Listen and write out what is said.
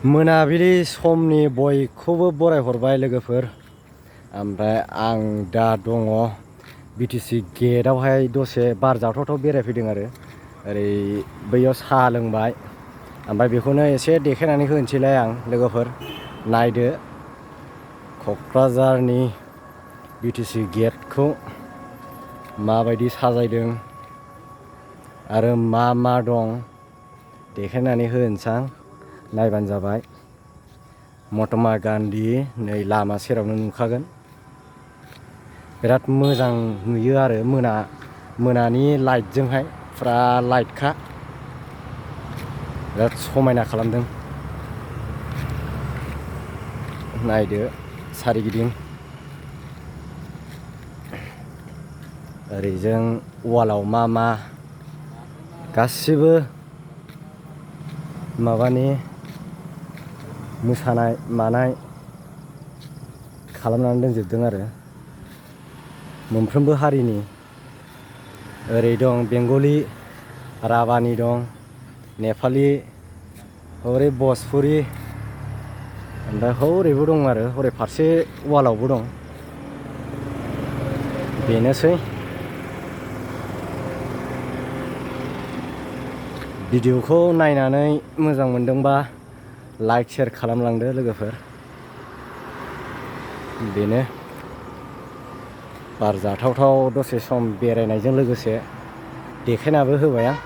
मोनाबिलि समनि बयखौबो बरायहरबाय लोगोफोर। ओमफ्राय आं दा दङ बिटिसि गेटआवहाय दसे बार जाथावथाव बेरायफैदों आरो ओरै बैयाव साहा लोंबाय। ओमफ्राय बेखौनो एसे देखायनानै होनोसैलाय आं लोगोफोर नायदो क'क्राझारनि बिटिसि गेटखौ माबायदि साजायदों आरो मा मा दं देखायनानै होनोसै आं, नायबानो जाबाय। महात्मा गान्धी नै लामा सेरावनो नुखागोन। बिराद मोजां नुयो आरो मोनानि लाइटजोंहाय, फुरा लाइटखा, बिराद समायना खालामदों। नायदो सारिगिदिं ओरैजों वालाव मा मा गासिबो माबानि मोसानाय मानाय खालामनानै दोनजोबदों आरो मोनफ्रोमबो हारिनि। ओरै दं बेंगलि, राभानि दं, नेपालि, हरै भजपुरि, ओमफ्राय हरैबो दं आरो हरै फारसे वालावबो दं। बेनोसै। भिडिअखौ नायनानै मोजां मोनदोंबा लाइक शेयार खालामलांदो लोगोफोर। बेनो बार जाथावथाव दसे सम बेरायनायजों लोगोसे देखायनाबो होबाय आं।